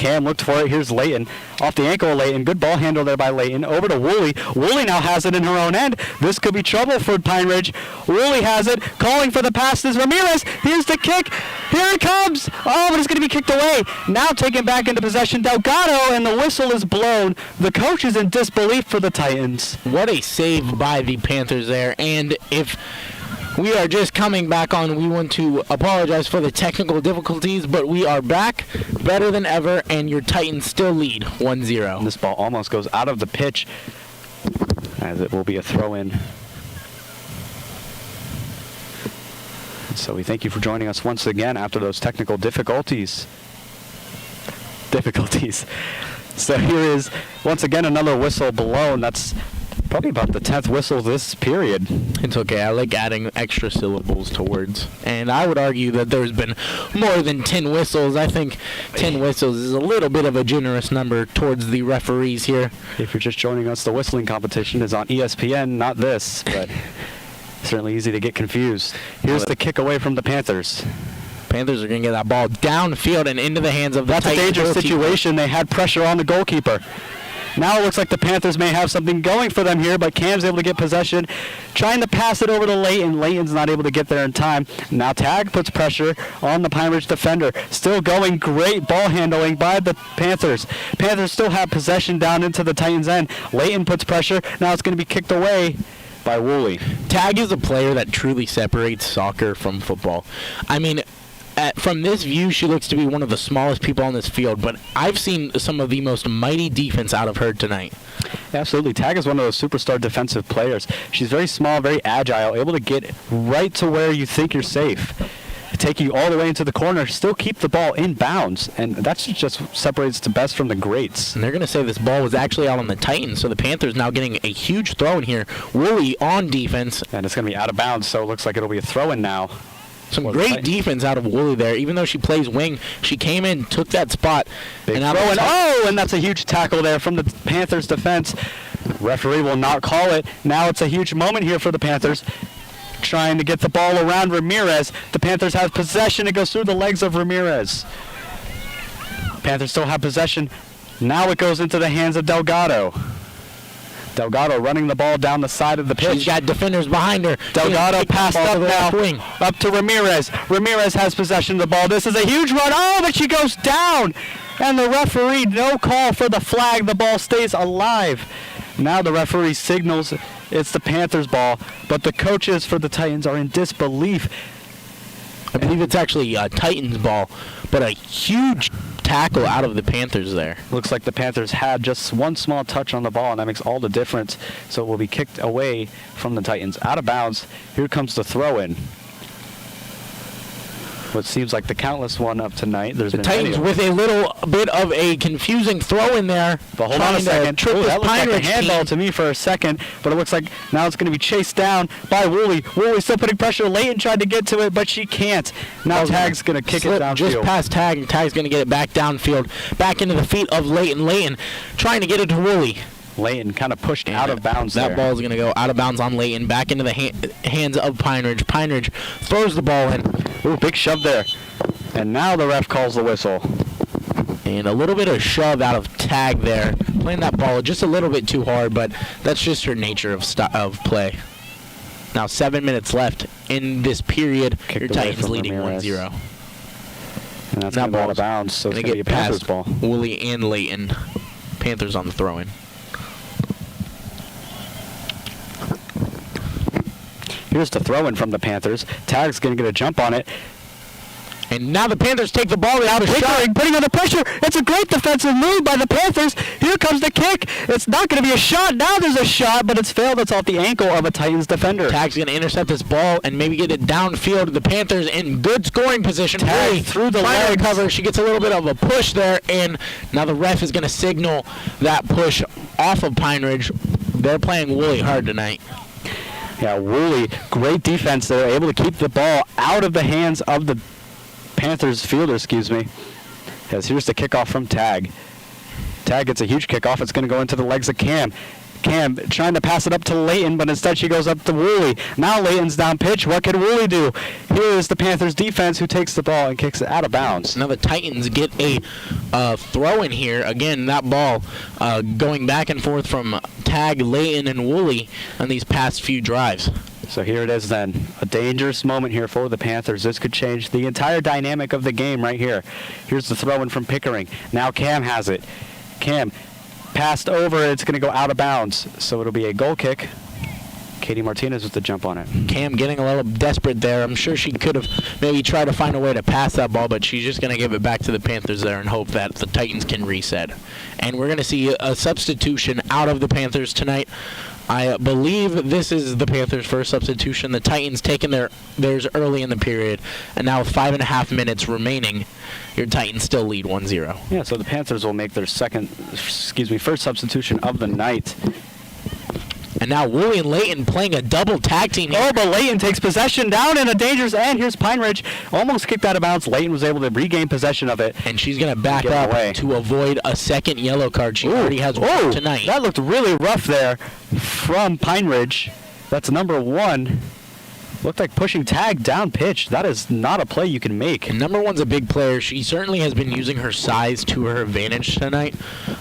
Cam looked for it. Here's Layton. Off the ankle of Layton. Good ball handle there by Layton. Over to Woolley. Woolley now has it in her own end. This could be trouble for Pine Ridge. Woolley has it. Calling for the pass is Ramirez. Here's the kick. Here it comes. Oh, but it's going to be kicked away. Now taken back into possession. Delgado, and the whistle is blown. The coach is in disbelief for the Titans. What a save by the Panthers there. And if we are just coming back on, we want to apologize for the technical difficulties, but we are back better than ever, and your Titans still lead 1-0. This ball almost goes out of the pitch, as it will be a throw-in. So we thank you for joining us once again after those technical difficulties. So here is, once again, another whistle blown. That's probably about the 10th whistle this period. It's okay. I like adding extra syllables to words. And I would argue that there's been more than 10 whistles. I think 10 whistles is a little bit of a generous number towards the referees here. If you're just joining us, the whistling competition is on ESPN, not this, but certainly easy to get confused. Here's the kick away from the Panthers. Panthers are going to get that ball downfield and into the hands of the That's a dangerous situation. They had pressure on the goalkeeper. Now it looks like the Panthers may have something going for them here, but Cam's able to get possession, trying to pass it over to Layton. Layton's not able to get there in time. Now Tag puts pressure on the Pine Ridge defender. Still going, great ball handling by the Panthers. Panthers still have possession down into the Titans' end. Layton puts pressure. Now it's going to be kicked away by Woolley. Tag is a player that truly separates soccer from football. I mean, from this view, she looks to be one of the smallest people on this field, but I've seen some of the most mighty defense out of her tonight. Absolutely. Tag is one of those superstar defensive players. She's very small, very agile, able to get right to where you think you're safe, take you all the way into the corner, still keep the ball in bounds, and that's just separates the best from the greats. And they're going to say this ball was actually out on the Titans, so the Panthers now getting a huge throw in here. Woolley on defense. And it's going to be out of bounds, so it looks like it'll be a throw-in now. Some great defense out of Woolley there. Even though she plays wing, she came in, took that spot. Big throw, and that's a huge tackle there from the Panthers defense. Referee will not call it. Now it's a huge moment here for the Panthers, trying to get the ball around Ramirez. The Panthers have possession. It goes through the legs of Ramirez. Panthers still have possession. Now it goes into the hands of Delgado. Delgado running the ball down the side of the pitch. She's got defenders behind her. Delgado passed up now, up to Ramirez. Ramirez has possession of the ball. This is a huge run. Oh, but she goes down. And the referee, no call for the flag. The ball stays alive. Now the referee signals it's the Panthers' ball, but the coaches for the Titans are in disbelief. I believe it's actually a Titans ball, but a huge tackle out of the Panthers there. Looks like the Panthers had just one small touch on the ball, and that makes all the difference. So it will be kicked away from the Titans. Out of bounds. Here comes the throw-in. What seems like the countless one of tonight. There's the Titans with a little bit of a confusing throw in there. But hold on a second. That looks like a handball to me for a second, but it looks like now it's going to be chased down by Woolley. Woolley still putting pressure. Layton tried to get to it, but she can't. Now Tag's going to kick it downfield. Just past Tag, and Tag's going to get it back downfield, back into the feet of Layton. Layton trying to get it to Woolley. Layton kind of pushed out of bounds there. That ball is going to go out of bounds on Layton, back into the hands of Pine Ridge. Pine Ridge throws the ball in. Ooh, big shove there. And now the ref calls the whistle. And a little bit of shove out of Tag there. Playing that ball just a little bit too hard, but that's just her nature of play. Now 7 minutes left in this period. Your Titans leading 1-0. And that's going to go out of bounds, so it's going to be a Panthers ball. Woolley and Layton. Panthers on the throw-in. Here's the throw-in from the Panthers. Tag's going to get a jump on it. And now the Panthers take the ball. They have a shot. Putting under pressure. It's a great defensive move by the Panthers. Here comes the kick. It's not going to be a shot. Now there's a shot, but it's failed. It's off the ankle of a Titans defender. Tag's going to intercept this ball and maybe get it downfield. The Panthers in good scoring position. Tag through the legs. Cover. She gets a little bit of a push there, and now the ref is going to signal that push off of Pine Ridge. They're playing Woolley hard tonight. Yeah, Woolley, great defense. They're able to keep the ball out of the hands of the Panthers fielder, As here's the kickoff from Tag. Tag gets a huge kickoff. It's going to go into the legs of Cam. Cam trying to pass it up to Layton, but instead she goes up to Woolley. Now Layton's down pitch. What can Woolley do? Here is the Panthers defense who takes the ball and kicks it out of bounds. Now the Titans get a throw in here. Again, that ball going back and forth from Tag, Layton, and Woolley on these past few drives. So here it is then. A dangerous moment here for the Panthers. This could change the entire dynamic of the game right here. Here's the throw in from Pickering. Now Cam has it. Cam passed over. It's going to go out of bounds. So it'll be a goal kick. Katie Martinez with the jump on it. Cam getting a little desperate there. I'm sure she could have maybe tried to find a way to pass that ball, but she's just going to give it back to the Panthers there and hope that the Titans can reset. And we're going to see a substitution out of the Panthers tonight. I believe this is the Panthers' first substitution. The Titans taking theirs early in the period, and now with 5.5 minutes remaining, your Titans still lead 1-0. Yeah, so the Panthers will make their first substitution of the night. And now Woolley and Layton playing a double tag team here. Oh, but Layton takes possession down in a dangerous end. Here's Pine Ridge. Almost kicked out of bounds. Layton was able to regain possession of it. And she's going to back up away to avoid a second yellow card. She already has one tonight. That looked really rough there from Pine Ridge. That's number 1. Looked like pushing Tag down pitch. That is not a play you can make. And number 1's a big player. She certainly has been using her size to her advantage tonight,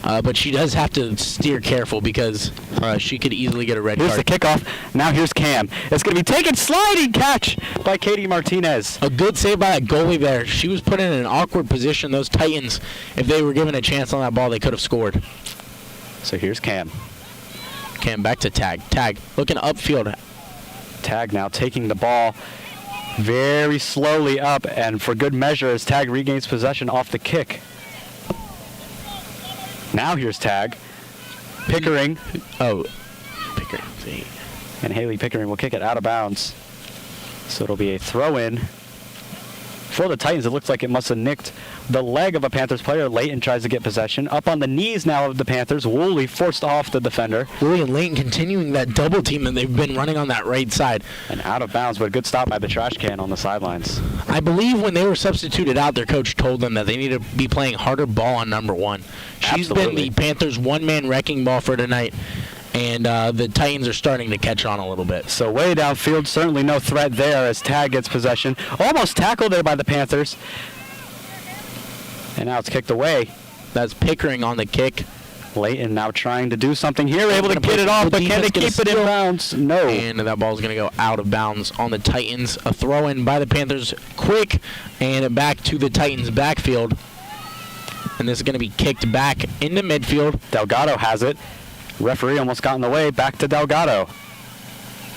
but she does have to steer careful because she could easily get a red Here's card. the kickoff. Now here's Cam. It's going to be taken sliding catch by Katie Martinez. A good save by that goalie there. She was put in an awkward position. Those Titans, if they were given a chance on that ball, they could have scored. So here's Cam. Cam back to Tag. Tag looking upfield. Tag now taking the ball very slowly up, and for good measure as Tag regains possession off the kick. Now here's Tag. Pickering. Pickering. And Haley Pickering will kick it out of bounds. So it'll be a throw-in. For the Titans, it looks like it must have nicked the leg of a Panthers player. Layton tries to get possession. Up on the knees now of the Panthers. Woolley forced off the defender. Woolley and Layton continuing that double team that they've been running on that right side. And out of bounds, but a good stop by the trash can on the sidelines. I believe when they were substituted out, their coach told them that they need to be playing harder ball on number 1. She's been the Panthers' one-man wrecking ball for tonight. And the Titans are starting to catch on a little bit. So way downfield, certainly no threat there as Tag gets possession. Almost tackled there by the Panthers. And now it's kicked away. That's Pickering on the kick. Layton now trying to do something here, able to get it off, but can they keep it in bounds? No. And that ball's going to go out of bounds on the Titans. A throw-in by the Panthers quick, and back to the Titans' backfield. And this is going to be kicked back into midfield. Delgado has it. Referee almost got in the way. Back to Delgado.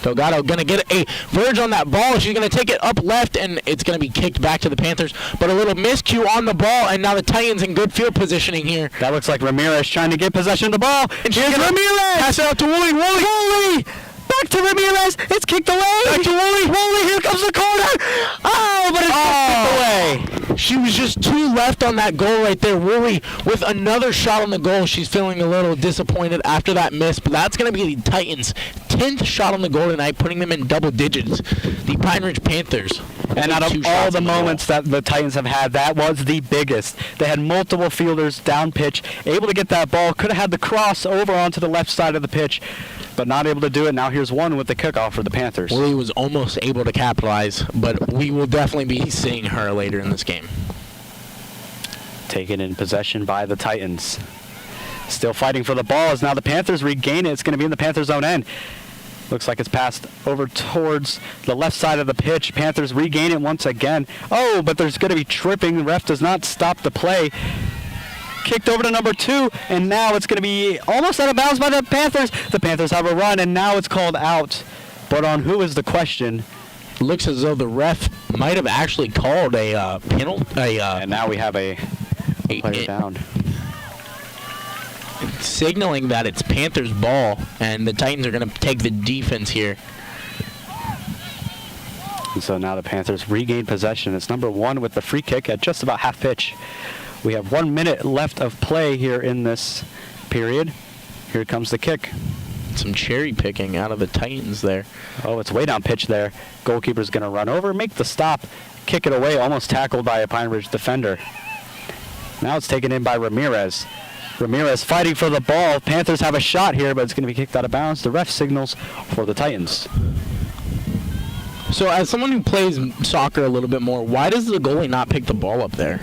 Delgado going to get a verge on that ball. She's going to take it up left, and it's going to be kicked back to the Panthers. But a little miscue on the ball, and now the Titans in good field positioning here. That looks like Ramirez trying to get possession of the ball. And here's Ramirez. Pass it out to Woolley. Woolley. Back to Ramirez. It's kicked away. Back to Woolley. Woolley, here comes the corner. Oh, but it's kicked away. She was just 2 left on that goal right there. Woolley with another shot on the goal. She's feeling a little disappointed after that miss, but that's going to be the Titans' 10th shot on the goal tonight, putting them in double digits. The Pine Ridge Panthers. And out of all the moments that the Titans have had, that was the biggest. They had multiple fielders down pitch, able to get that ball. Could have had the cross over onto the left side of the pitch, but not able to do it. Now here's one with the kickoff for the Panthers. Woolley was almost able to capitalize, but we will definitely be seeing her later in this game. Taken in possession by the Titans. Still fighting for the ball as now the Panthers regain it. It's going to be in the Panthers' own end. Looks like it's passed over towards the left side of the pitch. Panthers regain it once again. Oh, but there's going to be tripping. The ref does not stop the play. Kicked over to number 2, and now it's going to be almost out of bounds by the Panthers. The Panthers have a run, and now it's called out. But on who is the question? Looks as though the ref might have actually called a penalty. And now we have a player down. Signaling that it's Panthers' ball, and the Titans are going to take the defense here. And so now the Panthers regain possession. It's number 1 with the free kick at just about half pitch. We have 1 minute left of play here in this period. Here comes the kick. Some cherry picking out of the Titans there. Oh, it's way down pitch there. Goalkeeper's going to run over, make the stop, kick it away, almost tackled by a Pine Ridge defender. Now it's taken in by Ramirez. Ramirez fighting for the ball. Panthers have a shot here, but it's going to be kicked out of bounds. The ref signals for the Titans. So as someone who plays soccer a little bit more, why does the goalie not pick the ball up there?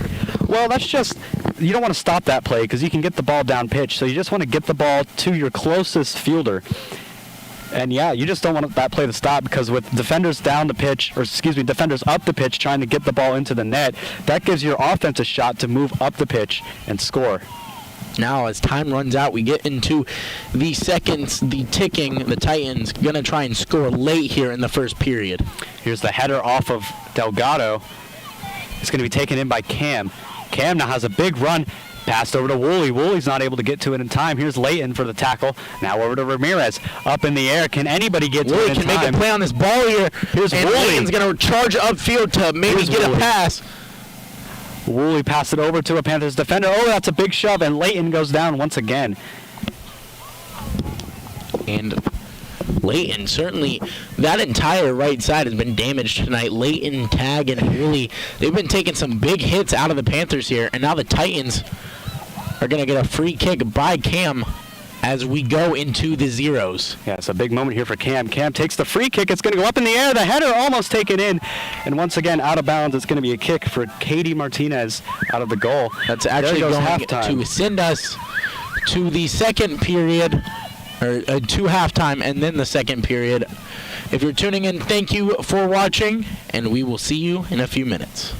Well, that's just, you don't want to stop that play because you can get the ball down pitch. So you just want to get the ball to your closest fielder. And yeah, you just don't want that play to stop because with defenders down the pitch, or excuse me, defenders up the pitch trying to get the ball into the net, that gives your offense a shot to move up the pitch and score. Now, as time runs out, we get into the seconds, the ticking. The Titans going to try and score late here in the first period. Here's the header off of Delgado. It's going to be taken in by Cam. Cam now has a big run. Passed over to Woolley. Woolley's not able to get to it in time. Here's Layton for the tackle. Now over to Ramirez. Up in the air. Can anybody get to it in time? Woolley can make a play on this ball here. Here's and Woolley. Layton's going to charge upfield to maybe get a pass. Woolley passed it over to a Panthers defender. Oh, that's a big shove, and Layton goes down once again. And Layton, certainly that entire right side has been damaged tonight. Layton, Tag, and Woolley, they've been taking some big hits out of the Panthers here, and now the Titans are going to get a free kick by Cam as we go into the zeros. Yeah, it's a big moment here for Cam. Cam takes the free kick. It's going to go up in the air. The header almost taken in. And once again, out of bounds. It's going to be a kick for Katie Martinez out of the goal. That's actually going to send us to the second period, or to halftime, and then the second period. If you're tuning in, thank you for watching, and we will see you in a few minutes.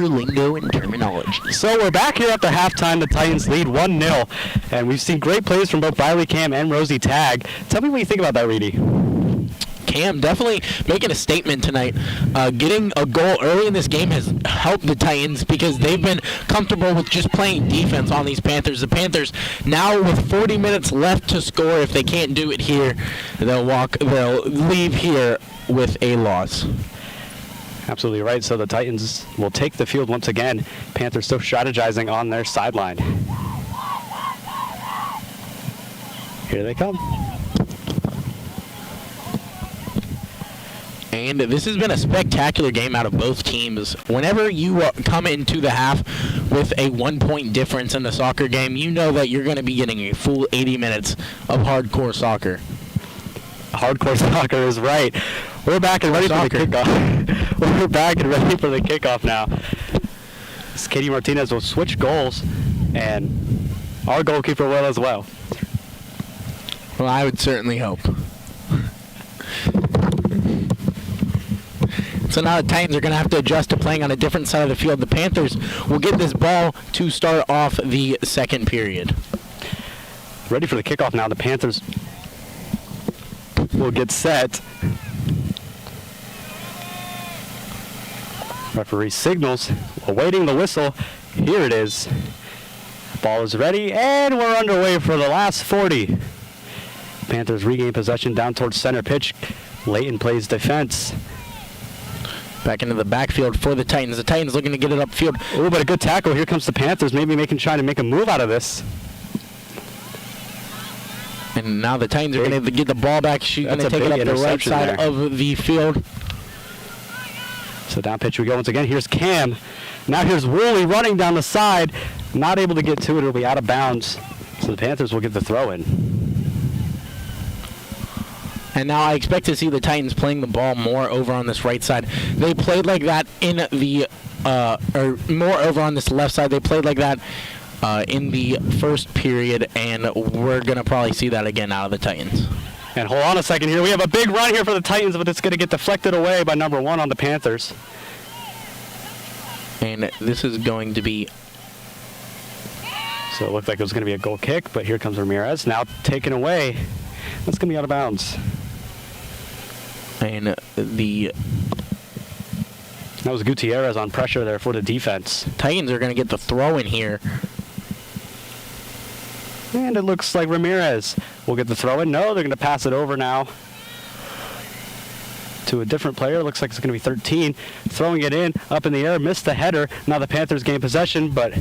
Panther lingo and terminology. So we're back here after halftime. The Titans lead 1-0. And we've seen great plays from both Riley Cam and Rosie Tagg. Tell me what you think about that, Reedy. Cam definitely making a statement tonight. Getting a goal early in this game has helped the Titans because they've been comfortable with just playing defense on these Panthers. The Panthers now with 40 minutes left to score. If they can't do it here, they'll leave here with a loss. Absolutely right. So the Titans will take the field once again. Panthers still strategizing on their sideline. Here they come. And this has been a spectacular game out of both teams. Whenever you come into the half with a 1-point difference in the soccer game, you know that you're going to be getting a full 80 minutes of hardcore soccer. Hardcore soccer is right. We're back and ready for the kickoff. We're back and ready for the kickoff now. Katie Martinez will switch goals, and our goalkeeper will as well. Well, I would certainly hope. So now the Titans are going to have to adjust to playing on a different side of the field. The Panthers will get this ball to start off the second period. Ready for the kickoff now. The Panthers will get set. Referee signals, awaiting the whistle. Here it is. Ball is ready, and we're underway for the last 40. Panthers regain possession down towards center pitch. Layton plays defense. Back into the backfield for the Titans. The Titans looking to get it upfield. Oh, but a good tackle. Here comes the Panthers, maybe trying to make a move out of this. And now the Titans are going to get the ball back. She's going to take it up the right side of the field. So down pitch we go once again. Here's Cam. Now here's Woolley running down the side. Not able to get to it. It'll be out of bounds. So the Panthers will get the throw in. And now I expect to see the Titans playing the ball more over on this right side. They played like that in the, or more over on this left side. They played like that in the first period, and we're going to probably see that again out of the Titans. And hold on a second here. We have a big run here for the Titans, but it's going to get deflected away by number 1 on the Panthers. And this is going to be... So it looked like it was going to be a goal kick, but here comes Ramirez. Now taken away. That's going to be out of bounds. And the... That was Gutierrez on pressure there for the defense. Titans are going to get the throw in here. And it looks like Ramirez will get the throw in. No, they're going to pass it over now to a different player. Looks like it's going to be 13. Throwing it in, up in the air, missed the header. Now the Panthers gain possession, but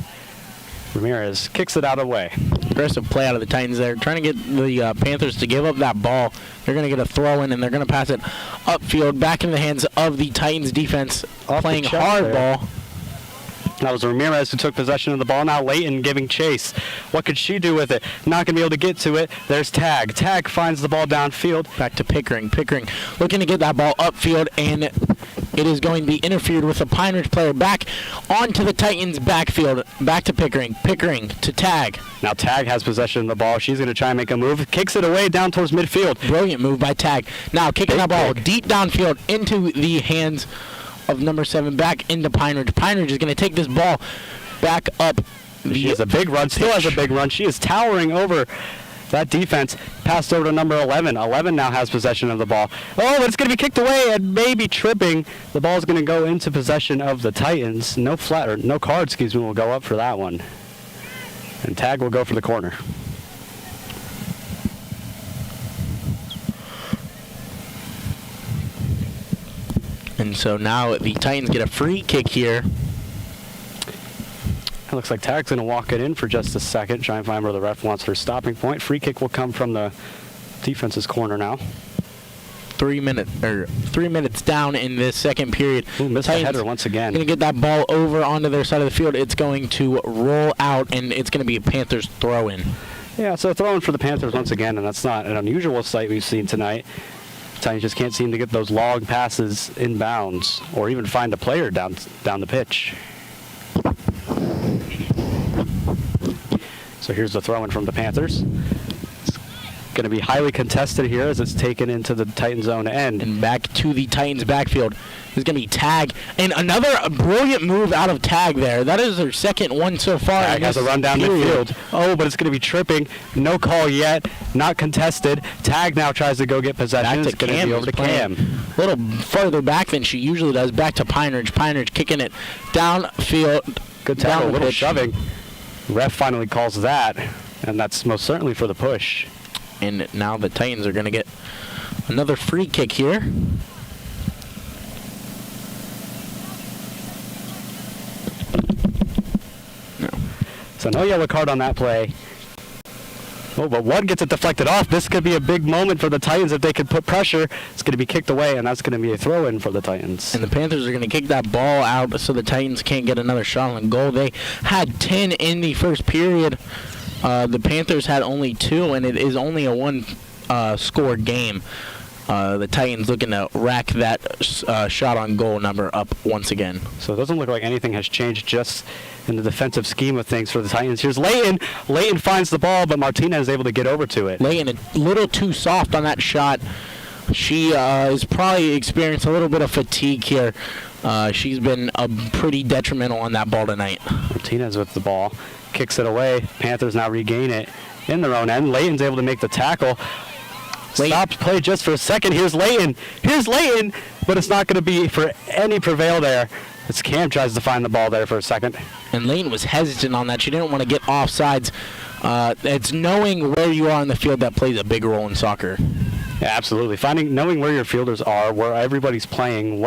Ramirez kicks it out of the way. Aggressive play out of the Titans there, trying to get the Panthers to give up that ball. They're going to get a throw in, and they're going to pass it upfield, back in the hands of the Titans defense, playing hard ball. That was Ramirez who took possession of the ball. Now Layton giving chase. What could she do with it? Not going to be able to get to it. There's Tagg. Tagg finds the ball downfield. Back to Pickering. Pickering looking to get that ball upfield, and it is going to be interfered with a Pine Ridge player back onto the Titans backfield. Back to Pickering. Pickering to Tagg. Now Tagg has possession of the ball. She's going to try and make a move. Kicks it away down towards midfield. Brilliant move by Tagg. Now kicking that ball deep downfield into the hands of number 7, back into Pine Ridge. Pine Ridge is going to take this ball back up. She has a big run. Still has a big run. She is towering over that defense. Passed over to number 11. 11 now has possession of the ball. Oh, but it's going to be kicked away and maybe tripping. The ball is going to go into possession of the Titans. No card, will go up for that one. And Tagg will go for the corner. And so now the Titans get a free kick here. It looks like Tagg's going to walk it in for just a second, try and find where the ref wants her stopping point. Free kick will come from the defense's corner now. 3 minutes down in this second period. Ooh, missed the header once again. Going to get that ball over onto their side of the field. It's going to roll out, and it's going to be a Panthers throw-in. Yeah, so throwing for the Panthers once again, and that's not an unusual sight we've seen tonight. Titans just can't seem to get those long passes inbounds or even find a player down the pitch. So here's the throw-in from the Panthers. It's going to be highly contested here as it's taken into the Titan zone end. And back to the Titans backfield. There's going to be Tag. And another brilliant move out of Tag there. That is their second one so far. Tag has a run down midfield. Oh, but it's going to be tripping. No call yet. Not contested. Tag now tries to go get possession. It's going to be over to Cam. A little further back than she usually does. Back to Pineridge. Pineridge kicking it downfield. Good tackle. A little pitch. shoving. Ref finally calls that. And that's most certainly for the push. And now the Titans are going to get another free kick here. So no yellow card on that play. Oh, but one gets it deflected off. This could be a big moment for the Titans if they could put pressure. It's going to be kicked away, and that's going to be a throw-in for the Titans. And the Panthers are going to kick that ball out so the Titans can't get another shot on goal. They had 10 in the first period. The Panthers had only 2, and it is only a one-score game. The Titans looking to rack that shot on goal number up once again. So it doesn't look like anything has changed just in the defensive scheme of things for the Titans. Here's Layton. Layton finds the ball, but Martinez is able to get over to it. Layton a little too soft on that shot. She is probably experienced a little bit of fatigue here. She's been pretty detrimental on that ball tonight. Martinez with the ball. Kicks it away. Panthers now regain it in their own end. Layton's able to make the tackle. Stops play just for a second. Here's Layton. Here's Layton, but it's not going to be for any prevail there. As Cam tries to find the ball there for a second. And Layton was hesitant on that. She didn't want to get offsides. It's knowing where you are in the field that plays a big role in soccer. Yeah, absolutely. Knowing where your fielders are, where everybody's playing,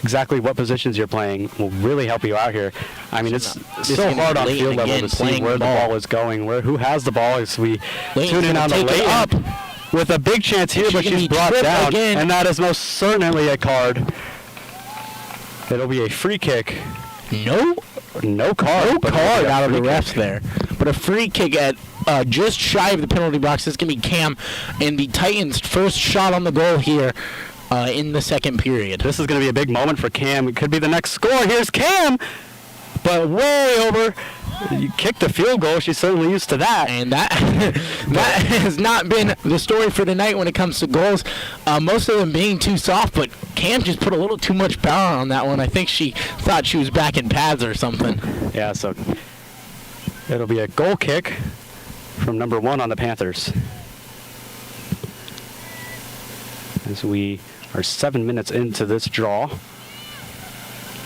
exactly what positions you're playing will really help you out here. I mean, it's so hard on field level to see where the ball is going, who has the ball as we tune in on the Layton with a big chance here, but she's brought down, again. And that is most certainly a card. It'll be a free kick. No card. No card out of the refs there. But a free kick at just shy of the penalty box. This is going to be Cam. And the Titans' first shot on the goal here in the second period. This is going to be a big moment for Cam. It could be the next score. Here's Cam. But way over. You kicked a field goal. She's certainly used to that. And that has not been the story for tonight when it comes to goals. Most of them being too soft, but Cam just put a little too much power on that one. I think she thought she was back in pads or something. Yeah, so it'll be a goal kick from number 1 on the Panthers. As we are 7 minutes into this draw.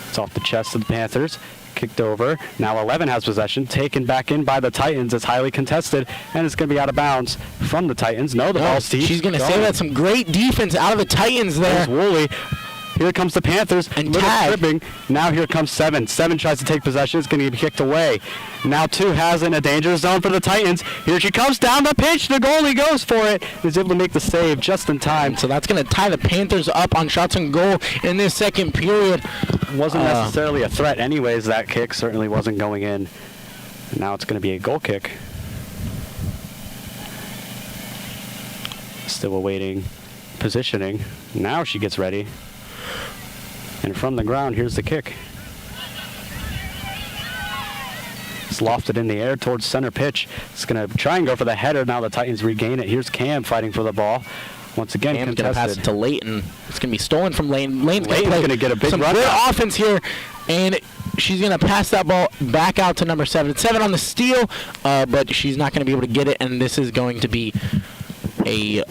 It's off the chest of the Panthers. Kicked over. Now 11 has possession. Taken back in by the Titans. It's highly contested, and it's going to be out of bounds from the Titans. No, the ball's deep. She's going to say that. Some great defense out of the Titans there. There's Woolley. Here comes the Panthers. And Tag. Tripping. Now here comes 7. 7 tries to take possession. It's going to be kicked away. Now 2 has in a dangerous zone for the Titans. Here she comes down the pitch. The goalie goes for it. Is able to make the save just in time. So that's going to tie the Panthers up on shots on goal in this second period. Wasn't necessarily a threat anyways. That kick certainly wasn't going in. And now it's going to be a goal kick. Still awaiting positioning. Now she gets ready. And from the ground, here's the kick. It's lofted in the air towards center pitch. It's going to try and go for the header. Now the Titans regain it. Here's Cam fighting for the ball. Once again, Cam's going to pass it to Layton. It's going to be stolen from Layton. Layton's going to get a big some run. Good offense here. And she's going to pass that ball back out to number 7. 7 on the steal, but she's not going to be able to get it. And this is going to be a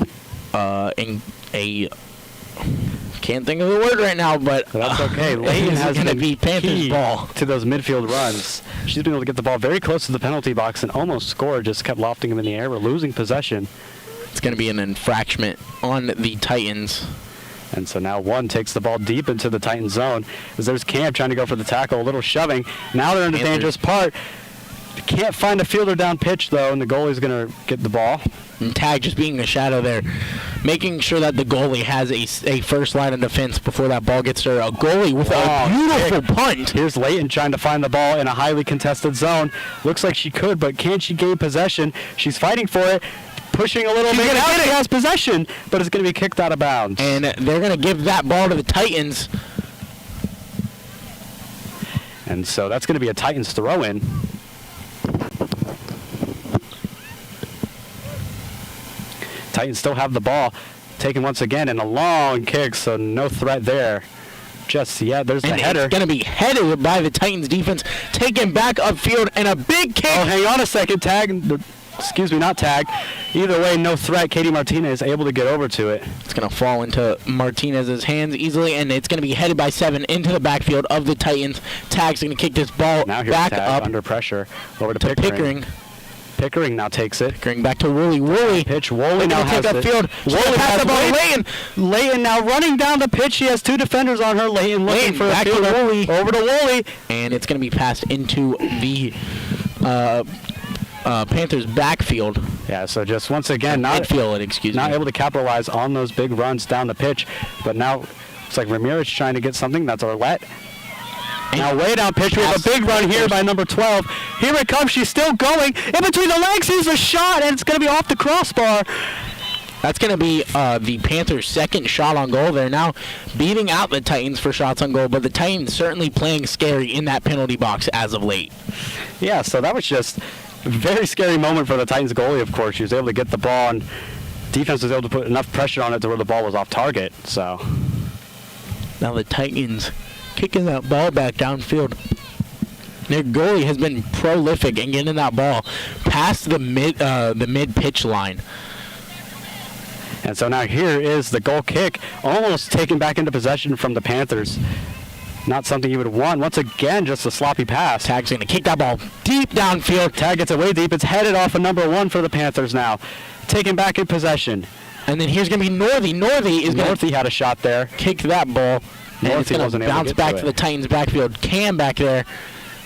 can't think of the word right now, but that's okay. Layton has going to be Panthers ball to those midfield runs. She's been able to get the ball very close to the penalty box and almost scored. Just kept lofting him in the air. We're losing possession. It's going to be an infraction on the Titans. And so now 1 takes the ball deep into the Titans zone. As there's Cam trying to go for the tackle, a little shoving. Now they're in the dangerous part. Can't find a fielder down pitch though, and the goalie's going to get the ball. And Tag just being a shadow there, making sure that the goalie has a first line of defense before that ball gets there. A goalie with a beautiful punt. Here's Layton trying to find the ball in a highly contested zone. Looks like she could, but can she gain possession? She's fighting for it. Pushing a little bit. Now she has possession, but it's going to be kicked out of bounds. And they're going to give that ball to the Titans. And so that's going to be a Titans throw-in. Titans still have the ball. Taken once again, and a long kick, so no threat there. Just yet. There's the And header. it's going to be headed by the Titans defense, taken back upfield, and a big kick. Oh, hang on a second. Tag. Excuse me, not tag. Either way, no threat. Katie Martinez able to get over to it. It's going to fall into Martinez's hands easily, and it's going to be headed by 7 into the backfield of the Titans. Tag's going to kick this ball Now here's back Tag up under pressure. Over to to Pickering. Pickering. Pickering now takes it. Pickering back to Woolley. Woolley. Pitch. Woolley now Take has up it. field. Woolley Pass has the ball to Leighton. Leighton. Leighton now running down the pitch. She has 2 defenders on her. Leighton looking Leighton for a back to fielder. Woolley. Over to Woolley. And it's going to be passed into the Panthers' backfield. Yeah, so just once again, not Midfield, able to capitalize on those big runs down the pitch. But now it's like Ramirez trying to get something. That's Arlette. Now way down pitch. We have a big run here by number 12. Here it comes. She's still going. In between the legs, here's a shot, and it's going to be off the crossbar. That's going to be the Panthers' second shot on goal. They're now beating out the Titans for shots on goal, but the Titans certainly playing scary in that penalty box as of late. Yeah, so that was just a very scary moment for the Titans goalie, of course. She was able to get the ball, and defense was able to put enough pressure on it to where the ball was off target. So Now the Titans kicking that ball back downfield. Their goalie has been prolific in getting that ball past the mid pitch line. And so now here is the goal kick, almost taken back into possession from the Panthers. Not something you would want. Once again, just a sloppy pass. Tag's going to kick that ball deep downfield. Tag gets it way deep. It's headed off of number 1 for the Panthers now. Taken back in possession. And then here's going to be Northey. Northey is going to Northey had a shot there. kick that ball. And it's Northey going wasn't to able to bounce get back to to it. the Titans backfield. Cam back there.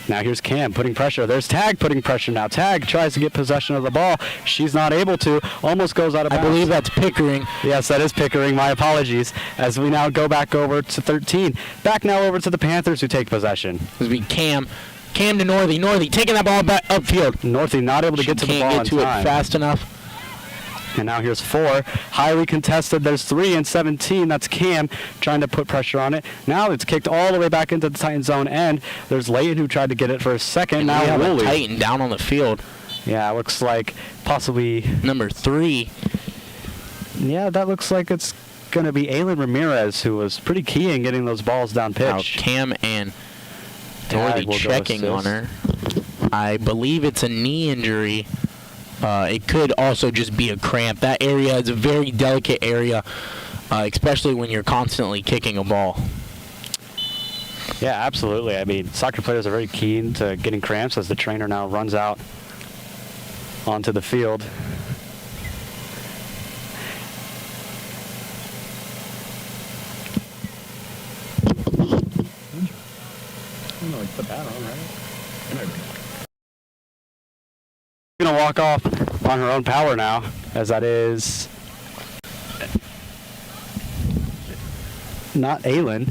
Now here's Cam putting pressure. There's Tag putting pressure now. Tag tries to get possession of the ball. She's not able to. Almost goes out of I bounds. believe that's Pickering. Yes, that is Pickering. My apologies. As we now go back over to 13. Back now over to the Panthers who take possession. This would be Cam. Cam to Northey. Northey taking that ball back upfield. Northey not able to get to the ball Can't in get to time. it fast enough. And now here's 4. Highly contested. There's 3 and 17. That's Cam trying to put pressure on it. Now it's kicked all the way back into the Titan zone end. There's Leighton who tried to get it for a second. And now we have a Woolley. Titan down on the field. Yeah, looks like possibly. Number 3. Yeah, that looks like it's going to be Aylin Ramirez, who was pretty key in getting those balls down Now pitch. Cam and Tag Northey will go checking on assist. her. I believe it's a knee injury. It could also just be a cramp. That area is a very delicate area, especially when you're constantly kicking a ball. Yeah, absolutely. I mean, soccer players are very keen to getting cramps as the trainer now runs out onto the field. Going to walk off on her own power now, as that is not Aylin.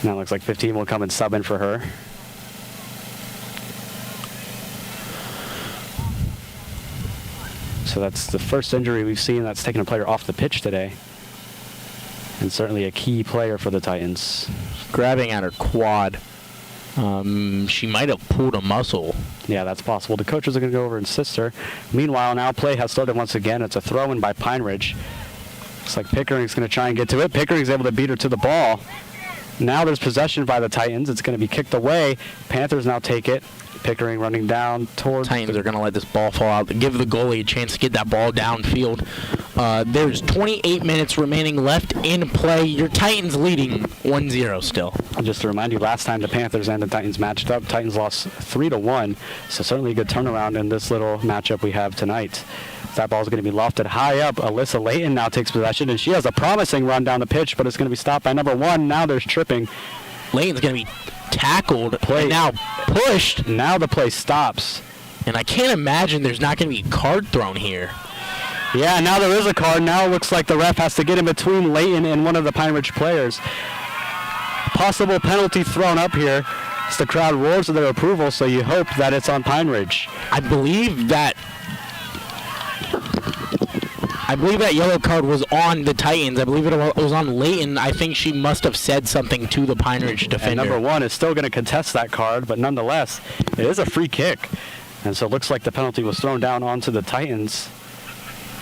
Now it looks like 15 will come and sub in for her. So that's the first injury we've seen that's taken a player off the pitch today. And certainly a key player for the Titans. Grabbing at her quad. She might have pulled a muscle. Yeah, that's possible. The coaches are going to go over and assist her. Meanwhile, now play has started once again. It's a throw-in by Pine Ridge. Looks like Pickering's going to try and get to it. Pickering's able to beat her to the ball. Now there's possession by the Titans. It's going to be kicked away. Panthers now take it. Pickering running down towards... Titans are going to let this ball fall out. Give the goalie a chance to get that ball downfield. There's 28 minutes remaining left in play. Your Titans leading 1-0 still. Just to remind you, last time the Panthers and the Titans matched up, Titans lost 3-1. So certainly a good turnaround in this little matchup we have tonight. That ball is going to be lofted high up. Alyssa Leighton now takes possession, and she has a promising run down the pitch, but it's going to be stopped by number 1. Now there's tripping. Leighton's going to be tackled and now pushed. Now the play stops. And I can't imagine there's not going to be a card thrown here. Yeah, now there is a card. Now it looks like the ref has to get in between Leighton and one of the Pine Ridge players. Possible penalty thrown up here. As the crowd roars to their approval, so you hope that it's on Pine Ridge. I believe that yellow card was on the Titans. I believe it was on Leighton. I think she must have said something to the Pine Ridge defender. And number 1 is still going to contest that card, but nonetheless, it is a free kick. And so it looks like the penalty was thrown down onto the Titans.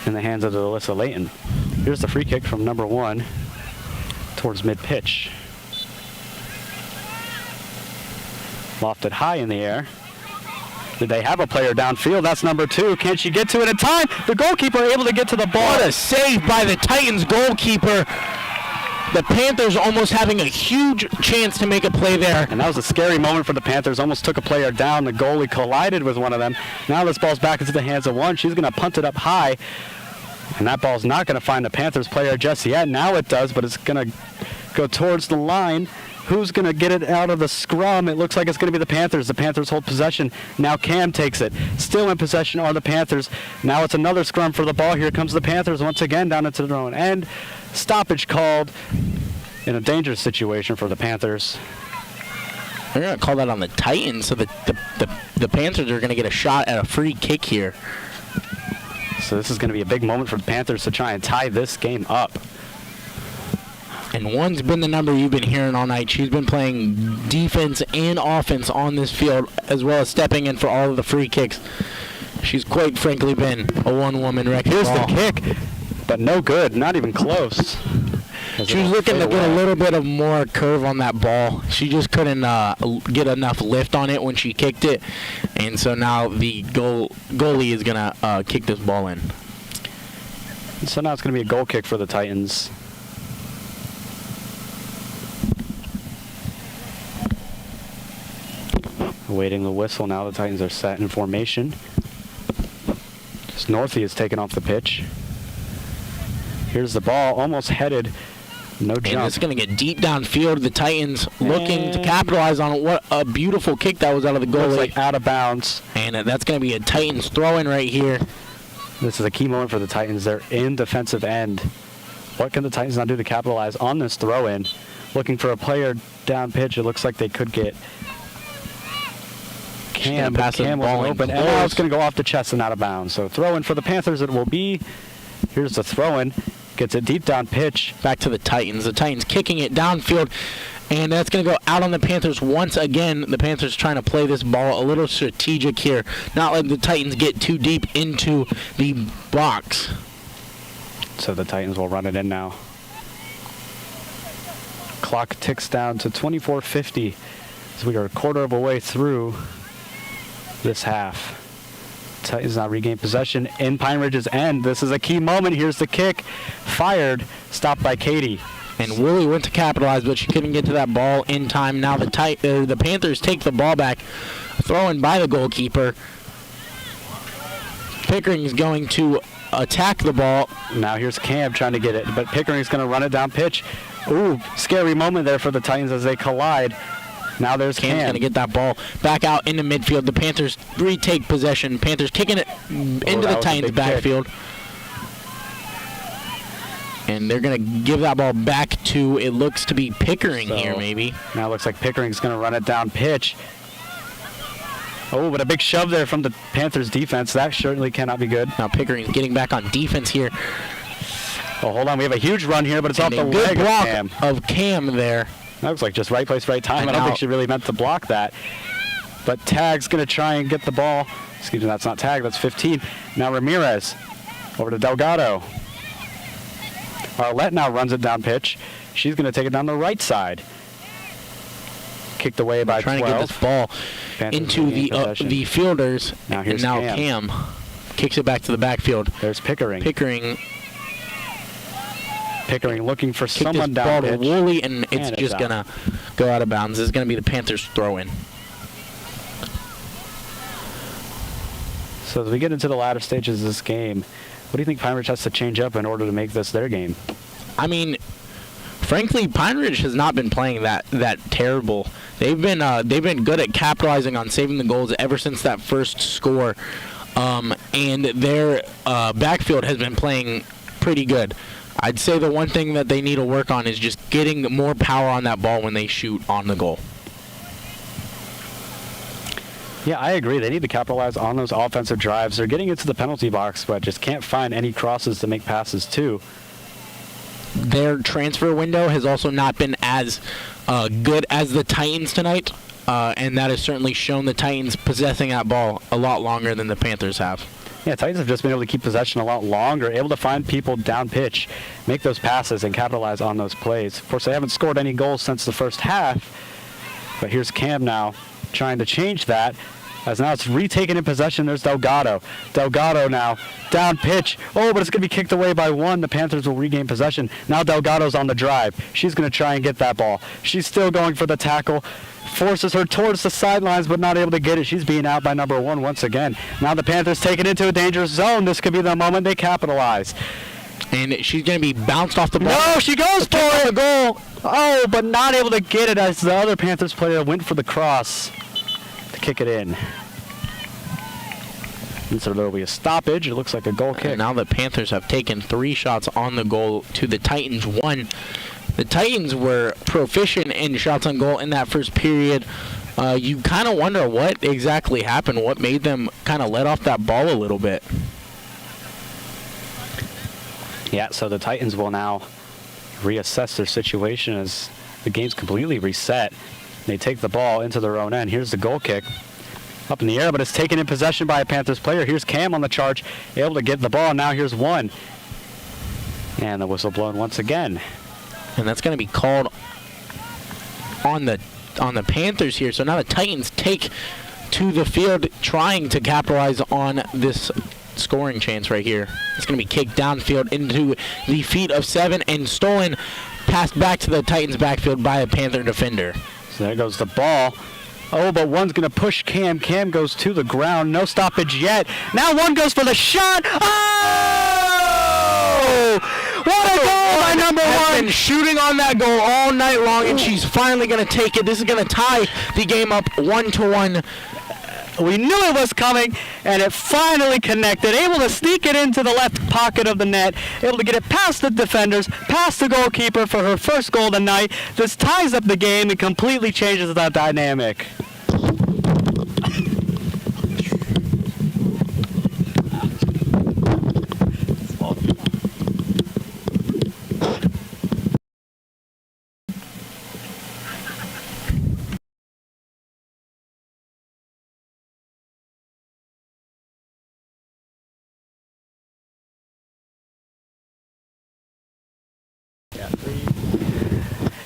in the hands of Alyssa Layton. Here's the free kick from number 1 towards mid-pitch. Lofted high in the air. Did they have a player downfield? That's number 2. Can she get to it in time? The goalkeeper able to get to the ball. What a save by the Titans goalkeeper. The Panthers almost having a huge chance to make a play there. And that was a scary moment for the Panthers. Almost took a player down. The goalie collided with one of them. Now this ball's back into the hands of 1. She's going to punt it up high. And that ball's not going to find the Panthers player just yet. Now it does, but it's going to go towards the line. Who's going to get it out of the scrum? It looks like it's going to be the Panthers. The Panthers hold possession. Now Cam takes it. Still in possession are the Panthers. Now it's another scrum for the ball. Here comes the Panthers once again down into their own end. Stoppage called in a dangerous situation for the Panthers. They're going to call that on the Titans, so the Panthers are going to get a shot at a free kick here. So this is going to be a big moment for the Panthers to try and tie this game up. And 1's been the number you've been hearing all night. She's been playing defense and offense on this field, as well as stepping in for all of the free kicks. She's quite frankly been a one-woman wrecking ball. Here's the kick, but no good, not even close. She was looking to get a little bit of more curve on that ball. She just couldn't get enough lift on it when she kicked it. And so now the goalie is going to kick this ball in. So now it's going to be a goal kick for the Titans. Awaiting the whistle now. The Titans are set in formation. Northey is taken off the pitch. Here's the ball, almost headed. No jump. And it's going to get deep downfield. The Titans looking to capitalize on it. What a beautiful kick that was out of the goalie. Looks like out of bounds. And that's going to be a Titans throw-in right here. This is a key moment for the Titans. They're in defensive end. What can the Titans not do to capitalize on this throw-in? Looking for a player down pitch. It looks like they could get Cam, but Cam wasn't open. And now it's going to go off the chest and out of bounds. So throw-in for the Panthers it will be. Here's the throw-in. Gets it deep down pitch. Back to the Titans. The Titans kicking it downfield. And that's going to go out on the Panthers once again. The Panthers trying to play this ball a little strategic here. Not let the Titans get too deep into the box. So the Titans will run it in now. Clock ticks down to 24:50 as we are a quarter of a way through this half. Titans now regain possession in Pine Ridge's end. This is a key moment. Here's the kick. Fired. Stopped by Katie. And Willie went to capitalize, but she couldn't get to that ball in time. Now the Panthers take the ball back. Thrown by the goalkeeper. Pickering is going to attack the ball. Now here's Cam trying to get it, but Pickering's going to run it down pitch. Ooh, scary moment there for the Titans as they collide. Now there's Cam's going to get that ball back out into midfield. The Panthers retake possession. Panthers kicking it into the Titans backfield. And they're going to give that ball back to, it looks to be Pickering here maybe. Now it looks like Pickering's going to run it down pitch. Oh, but a big shove there from the Panthers defense. That certainly cannot be good. Now Pickering's getting back on defense here. Oh, hold on. We have a huge run here, but it's off the good leg block of Cam. of Cam there. That looks like just right place, right time. I don't think she really meant to block that. But Tag's going to try and get the ball. Excuse me, that's not Tag. That's 15. Now Ramirez over to Delgado. Arlette now runs it down pitch. She's going to take it down the right side. Kicked away by 12. Trying to get this ball Panthers into the fielders. Now here's and now Cam kicks it back to the backfield. There's Pickering. Pickering looking for someone down pitch. Kick this ball to Woolley, and it's just going to go out of bounds. This is going to be the Panthers throw-in. So as we get into the latter stages of this game, what do you think Pine Ridge has to change up in order to make this their game? I mean, frankly, Pine Ridge has not been playing that terrible. They've been good at capitalizing on saving the goals ever since that first score, and their backfield has been playing pretty good. I'd say the one thing that they need to work on is just getting more power on that ball when they shoot on the goal. Yeah, I agree. They need to capitalize on those offensive drives. They're getting into the penalty box, but just can't find any crosses to make passes to. Their transfer window has also not been as good as the Titans tonight, and that has certainly shown the Titans possessing that ball a lot longer than the Panthers have. Yeah, Titans have just been able to keep possession a lot longer, able to find people down pitch, make those passes, and capitalize on those plays. Of course, they haven't scored any goals since the first half, but here's Cam now trying to change that, as now it's retaken in possession. There's Delgado. Delgado now, down pitch. Oh, but it's going to be kicked away by one. The Panthers will regain possession. Now Delgado's on the drive. She's going to try and get that ball. She's still going for the tackle. Forces her towards the sidelines, but not able to get it. She's being out by number 1 once again. Now the Panthers take it into a dangerous zone. This could be the moment they capitalize. And she's going to be bounced off the ball. No, she goes for it. Goal. Oh, but not able to get it as the other Panthers player went for the cross to kick it in. And so there will be a stoppage. It looks like a goal kick. And now the Panthers have taken 3 shots on the goal to the Titans 1. The Titans were proficient in shots on goal in that first period. You kind of wonder what exactly happened, what made them kind of let off that ball a little bit. Yeah, so the Titans will now reassess their situation as the game's completely reset. They take the ball into their own end. Here's the goal kick. Up in the air, but it's taken in possession by a Panthers player. Here's Cam on the charge, able to get the ball. Now here's one. And the whistle blown once again. And that's going to be called on the Panthers here. So now the Titans take to the field trying to capitalize on this scoring chance right here. It's going to be kicked downfield into the feet of 7 and stolen, passed back to the Titans backfield by a Panther defender. So there goes the ball. Oh, but one's going to push Cam. Cam goes to the ground. No stoppage yet. Now one goes for the shot. Oh! What a goal by number 1. Been shooting on that goal all night long, and she's finally going to take it. This is going to tie the game up 1-1. We knew it was coming, and it finally connected. Able to sneak it into the left pocket of the net. Able to get it past the defenders, past the goalkeeper for her first goal of the night. This ties up the game and completely changes that dynamic.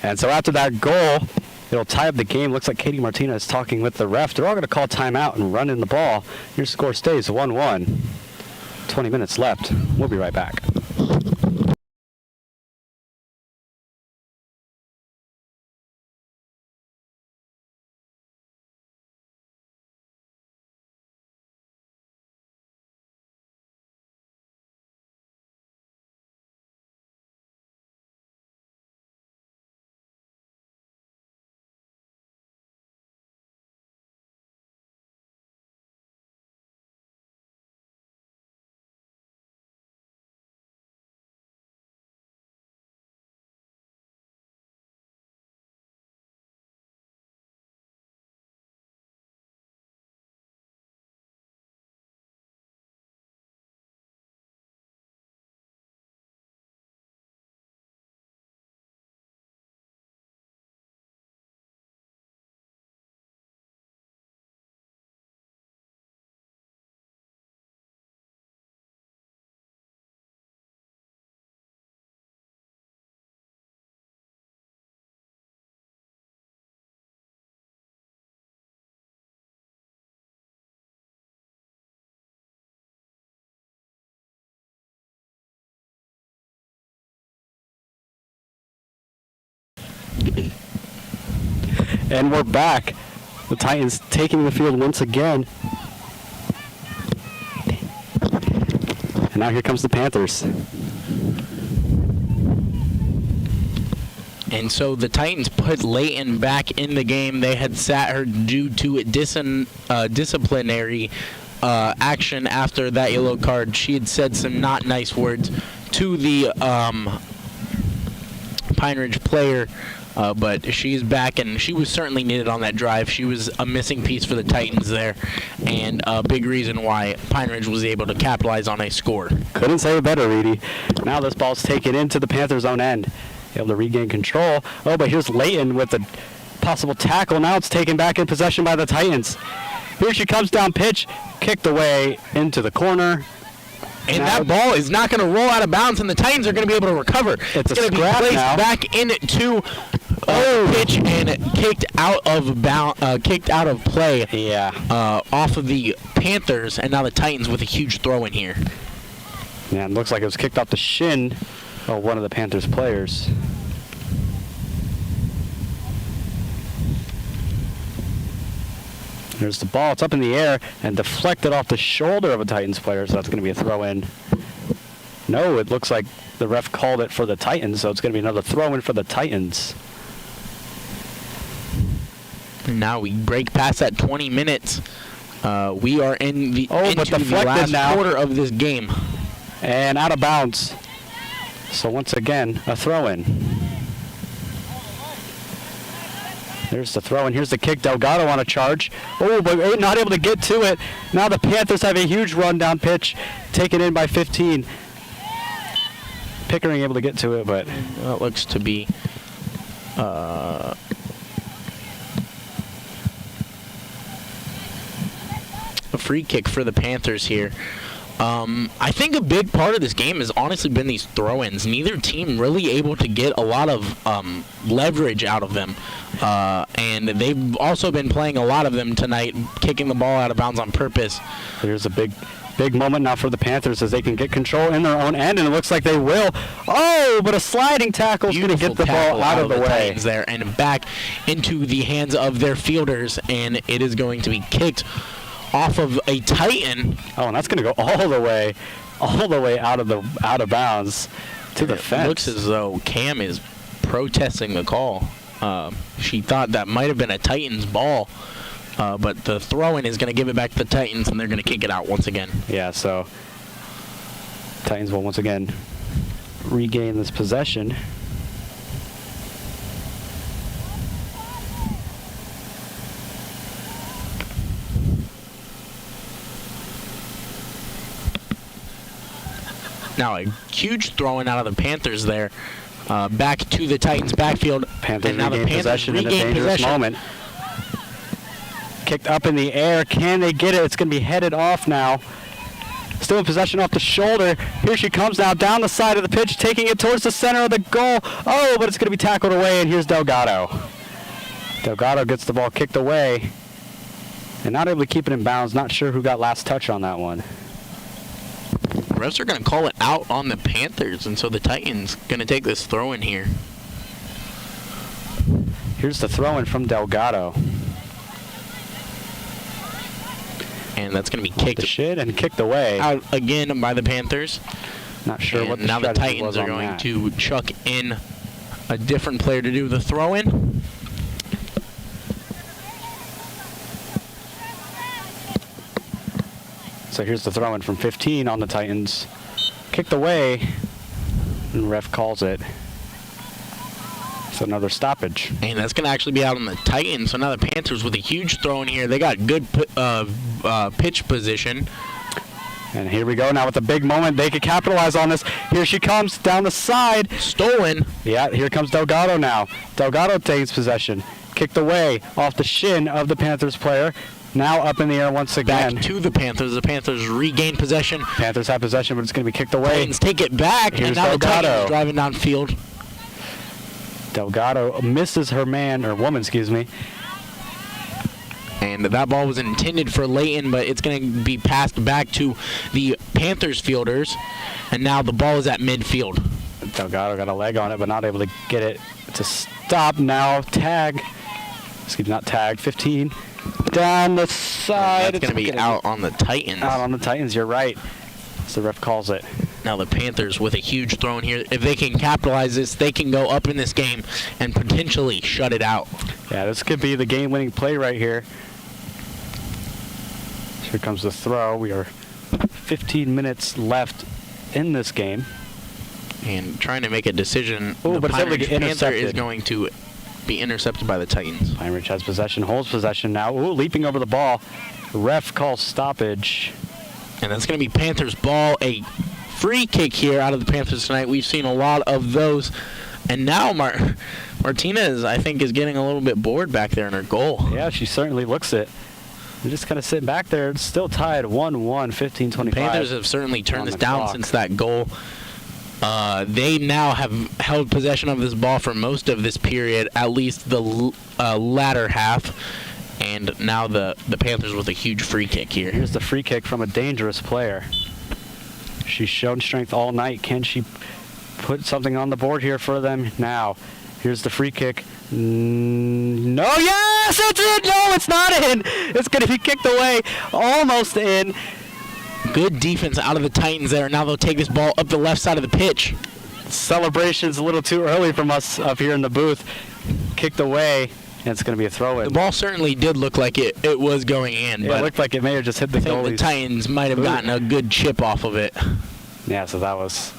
And so after that goal, it'll tie up the game. Looks like Katie Martinez is talking with the ref. They're all going to call timeout and run in the ball. Your score stays 1-1. 20 minutes left. We'll be right back. And we're back. The Titans taking the field once again. And now here comes the Panthers. And so the Titans put Layton back in the game. They had sat her due to disciplinary action after that yellow card. She had said some not nice words to the Pine Ridge player. But she's back, and she was certainly needed on that drive. She was a missing piece for the Titans there, and a big reason why Pine Ridge was able to capitalize on a score. Couldn't say it better, Reedy. Now this ball's taken into the Panthers' own end. Able to regain control. Oh, but here's Layton with a possible tackle. Now it's taken back in possession by the Titans. Here she comes down pitch, kicked away into the corner. And Now- that ball is not going to roll out of bounds, and the Titans are going to be able to recover. It's a going to be scrap placed now. back into pitch and kicked out of play Yeah. off of the Panthers, and now the Titans with a huge throw in here. Yeah, it looks like it was kicked off the shin of one of the Panthers players. There's the ball. It's up in the air and deflected off the shoulder of a Titans player, so that's going to be a throw-in. No, it looks like the ref called it for the Titans, so it's going to be another throw-in for the Titans. Now we break past that 20 minutes. We are in the Oh, but into the deflected last now. quarter of this game. And out of bounds. So once again, a throw-in. There's the throw, and here's the kick. Delgado on a charge. Oh, but not able to get to it. Now the Panthers have a huge run down pitch, taken in by 15. Pickering able to get to it, but It looks to be a free kick for the Panthers here. I think a big part of this game has honestly been these throw-ins. Neither team really able to get a lot of leverage out of them. And they've also been playing a lot of them tonight, kicking the ball out of bounds on purpose. here's a big moment now for the Panthers as they can get control in their own end, and it looks like they will. Oh, but a sliding tackle is going to get the ball tackle out of the way. Titans there and back into the hands of their fielders, and it is going to be kicked off of a Titan. Oh, and that's going to go all the way out of bounds to the It fence. looks as though Cam is protesting the call. She thought that might have been a Titans ball, but the throw-in is going to give it back to the Titans, and they're going to kick it out once again. Yeah, so Titans will once again regain this possession. Now a huge throw-in out of the Panthers there, back to the Titans backfield. Panthers and now the regain Panthers possession in a regain dangerous possession. moment. Kicked up in the air. Can they get it? It's going to be headed off now. Still in possession off the shoulder. Here she comes now down the side of the pitch, taking it towards the center of the goal. Oh, but it's going to be tackled away, and here's Delgado. Delgado gets the ball kicked away and not able to keep it in bounds. Not sure who got last touch on that one. Refs are going to call it out on the Panthers, and so the Titans going to take this throw in here. Here's the throw-in from Delgado. And that's going to be The kicked shit and kicked away. out again by the Panthers. Not sure And what the now the strategy Titans was are on going that. to chuck in a different player to do the throw-in. So here's the throw-in from 15 on the Titans. Kicked away, and ref calls it. It's another stoppage. And that's going to actually be out on the Titans. So now the Panthers with a huge throw in here. They got good pitch position. And here we go now with the big moment. They could capitalize on this. Here she comes down the side. Stolen. Yeah, here comes Delgado now. Delgado takes possession. Kicked away off the shin of the Panthers player. Now up in the air once again. Back to the Panthers. The Panthers regain possession. Panthers have possession, but it's going to be kicked away. Titans take it back. Here's and now Delgado. the Titans driving downfield. Delgado misses her man, or woman, excuse me. And that ball was intended for Layton, but it's going to be passed back to the Panthers fielders. And now the ball is at midfield. Delgado got a leg on it, but not able to get it to stop. Now tag. Excuse me, not tag. 15. Down the side. It's going to be out on the Titans. Out on the Titans, you're right. So the ref calls it. Now the Panthers with a huge throw in here. If they can capitalize this, they can go up in this game and potentially shut it out. Yeah, this could be the game-winning play right here. Here comes the throw. We are 15 minutes left in this game. And trying to make a decision, Ooh, the but it's able to Pine Ridge get Panther is intercepted. going to be intercepted by the Titans. Pine Ridge has possession, holds possession now. Ooh, leaping over the ball. Ref calls stoppage. And that's going to be Panthers ball. A free kick here out of the Panthers tonight. We've seen a lot of those. And now Martinez, I think, is getting a little bit bored back there in her goal. Yeah, she certainly looks it. They're just kind of sitting back there. It's still tied 1-1, 15-25. Panthers have certainly turned on this the down clock. since that goal. They now have held possession of this ball for most of this period, at least the latter half. And now the Panthers with a huge free kick here. Here's the free kick from a dangerous player. She's shown strength all night. Can she put something on the board here for them now? Here's the free kick. No, yes, it's in. No, it's not in. It's going to be kicked away. Almost in. Good defense out of the Titans there. Now they'll take this ball up the left side of the pitch. Celebration's a little too early from us up here in the booth. Kicked away, and it's going to be a throw-in. The ball certainly did look like it was going in, It but looked like it may have just hit the I think the goalie. Titans might have gotten a good chip off of it. Yeah, so that was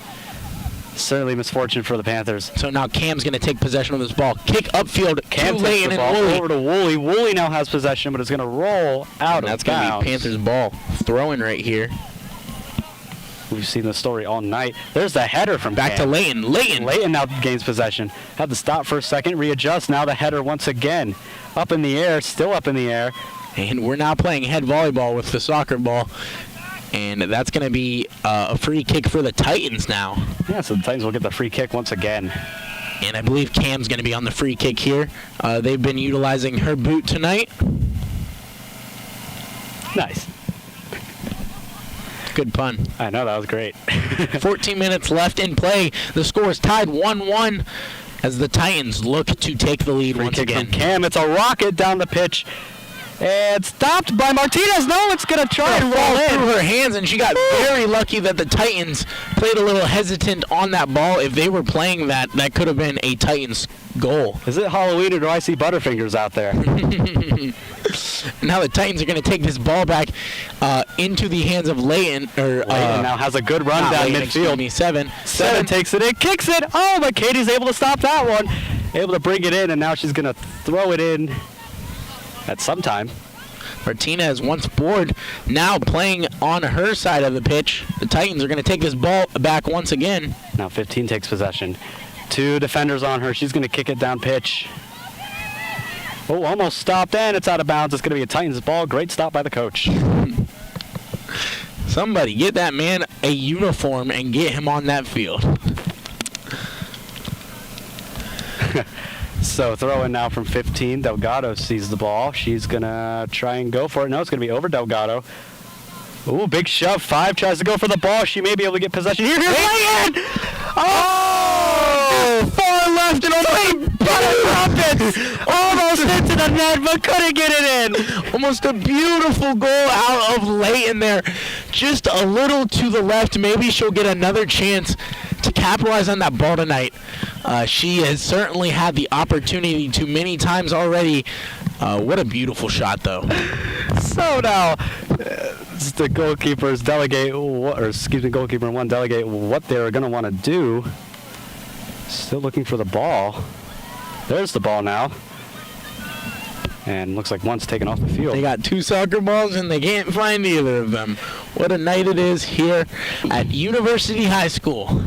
certainly misfortune for the Panthers. So now Cam's going to take possession of this ball. Kick upfield Cam to takes Layton the and ball Woolley. over to Woolley. Woolley now has possession, but it's going to roll out And of that's going to bounds. be Panthers ball. Throwing right here. We've seen the story all night. There's the header from Back to Cam. Layton. Layton now gains possession. Had to stop for a second, readjust. Now the header once again. Up in the air, still up in the air. And we're now playing head volleyball with the soccer ball. And that's going to be a free kick for the Titans now. Yeah, so the Titans will get the free kick once again. And I believe Cam's going to be on the free kick here. They've been utilizing her boot tonight. Nice. Good pun. I know, that was great. 14 minutes left in play. The score is tied 1-1 as the Titans look to take the lead Free once kick again. from Cam. It's a rocket down the pitch. And stopped by Martinez. No, it's going to try and roll Fall through in. her hands, and she got very lucky that the Titans played a little hesitant on that ball. If they were playing that could have been a Titans goal. Is it Halloween or do I see Butterfingers out there? Now the Titans are going to take this ball back into the hands of Layton. Layton now has a good run not down Layton, excuse midfield. me, Seven. Seven takes it in, kicks it. Oh, but Katie's able to stop that one. Able to bring it in, and now she's going to throw it in at some time. Martinez once bored, now playing on her side of the pitch. The Titans are going to take this ball back once again. Now 15 takes possession. Two defenders on her. She's going to kick it down pitch. Oh, almost stopped, and it's out of bounds. It's going to be a Titans ball. Great stop by the coach. Somebody get that man a uniform and get him on that field. So throw in now from 15. Delgado sees the ball. She's going to try and go for it. No, it's going to be over Delgado. Ooh, big shove. 5 tries to go for the ball. She may be able to get possession. Here's Layton! Oh! Far left and only butter almost into the net, but couldn't get it in. Almost a beautiful goal out of Layton there. Just a little to the left. Maybe she'll get another chance to capitalize on that ball tonight. She has certainly had the opportunity to many times already. What a beautiful shot, though. So now, the goalkeepers delegate, goalkeeper one delegate what they're going to want to do. Still looking for the ball. There's the ball now. And looks like one's taken off the field. They got 2 soccer balls and they can't find either of them. What a night it is here at University High School.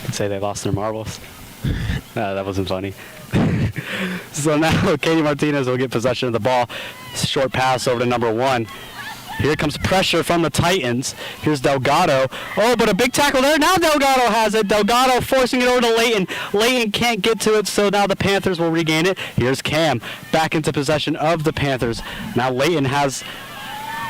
I'd say they lost their marbles. That wasn't funny. So now Katie Martinez will get possession of the ball. Short pass over to number 1. Here comes pressure from the Titans. Here's Delgado. Oh, but a big tackle there. Now Delgado has it. Delgado forcing it over to Layton. Layton can't get to it, so now the Panthers will regain it. Here's Cam back into possession of the Panthers. Now Layton has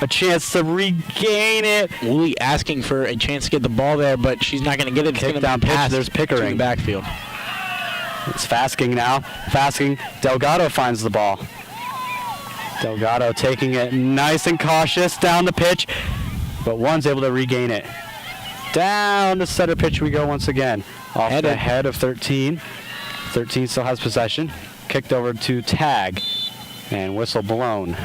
a chance to regain it. Woolley asking for a chance to get the ball there, but she's not going to get it. It's Kick going to down be pitch. passed There's Pickering. to the backfield. It's Fasking now. Fasking. Delgado finds the ball. Delgado taking it nice and cautious down the pitch, but one's able to regain it. Down the center pitch we go once again. Off the head of 13. 13 still has possession. Kicked over to Tag, and whistle blown.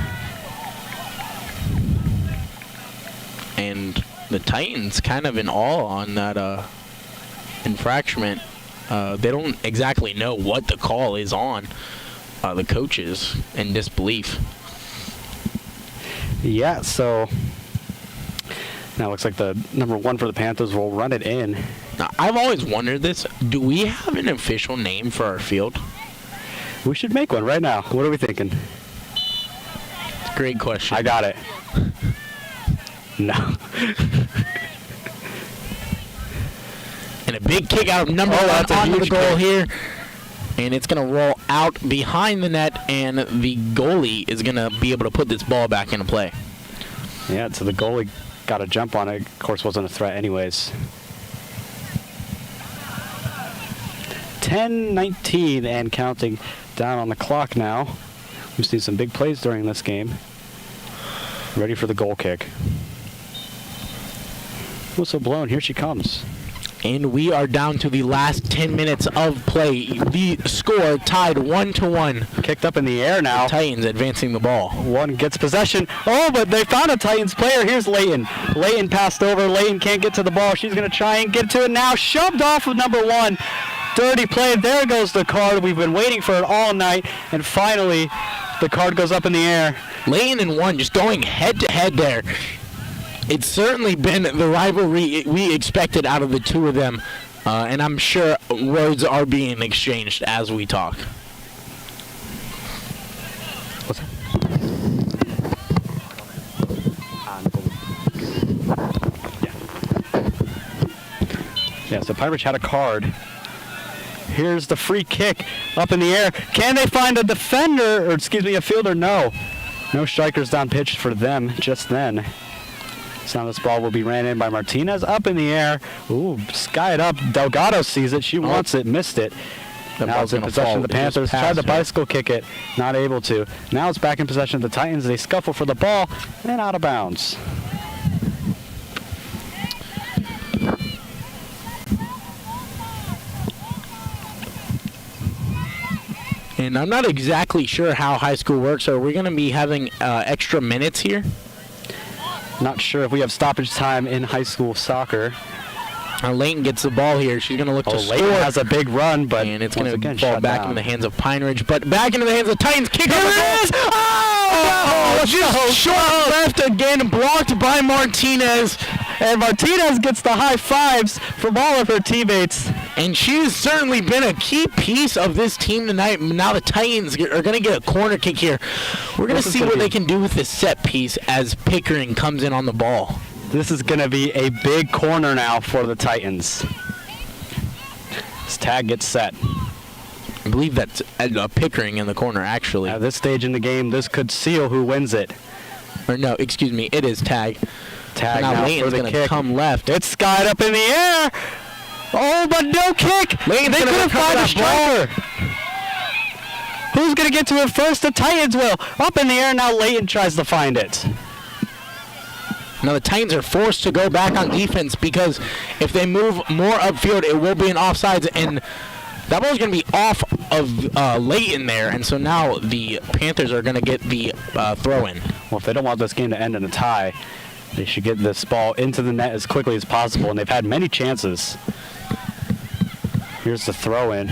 And the Titans kind of in awe on that infraction. They don't exactly know what the call is on. The coaches in disbelief. Yeah, so now looks like the number 1 for the Panthers will run it in. Now, I've always wondered this. Do we have an official name for our field? We should make one right now. What are we thinking? Great question. I got it. No. And a big kick out of number Oh, one that's a onto the huge goal kick. here. And it's going to roll out behind the net, and the goalie is going to be able to put this ball back into play. Yeah, so the goalie got a jump on it. Of course, wasn't a threat anyways. 10:19 and counting down on the clock now. We've seen some big plays during this game. Ready for the goal kick. Whistle blown. Here she comes. And we are down to the last 10 minutes of play. The score tied 1-1. Kicked up in the air now. Titans advancing the ball. One gets possession. Oh, but they found a Titans player. Here's Layton. Layton passed over. Layton can't get to the ball. She's going to try and get to it now. Shoved off with number one. Dirty play. There goes the card. We've been waiting for it all night. And finally, the card goes up in the air. Layton and one just going head to head there. It's certainly been the rivalry we expected out of the two of them. And I'm sure words are being exchanged as we talk. What's that? Yeah, so Pine Ridge had a card. Here's the free kick up in the air. Can they find a defender, or excuse me, a fielder? No. No strikers down pitch for them just then. So now this ball will be ran in by Martinez. Up in the air. Ooh, skied up. Delgado sees it. She wants it, missed it. That Now ball's it's in gonna possession fall. of the It just Panthers. Tried passed to her. bicycle kick it. Not able to. Now it's back in possession of the Titans. They scuffle for the ball and out of bounds. And I'm not exactly sure how high school works. Are we going to be having extra minutes here? Not sure if we have stoppage time in high school soccer. Layton gets the ball here. She's going to look to Layton score. has a big run, but And it's once going again to fall shut back down. into the hands of Pine Ridge. But back into the hands of Titans. Kick Here on the goal. it is! Oh, Just short left again, blocked by Martinez. And Martinez gets the high fives from all of her teammates. And she's certainly been a key piece of this team tonight. Now the Titans are going to get a corner kick here. We're going This to is see gonna what be- they can do with this set piece as Pickering comes in on the ball. This is going to be a big corner now for the Titans. This tag gets set. I believe that's Pickering in the corner, actually. At this stage in the game, this could seal who wins it. Or no, excuse me, it is tag. Tag Now now Layton's for the gonna kick. come left. It's skied up in the air. Oh, but no kick. Layton's They gonna couldn't recover find a that striker. Who's going to get to it first? The Titans will. Up in the air, now Layton tries to find it. Now the Titans are forced to go back on defense because if they move more upfield, it will be an offsides, and that ball's going to be off of Layton there, and so now the Panthers are going to get the throw-in. Well, if they don't want this game to end in a tie, they should get this ball into the net as quickly as possible, and they've had many chances. Here's the throw-in.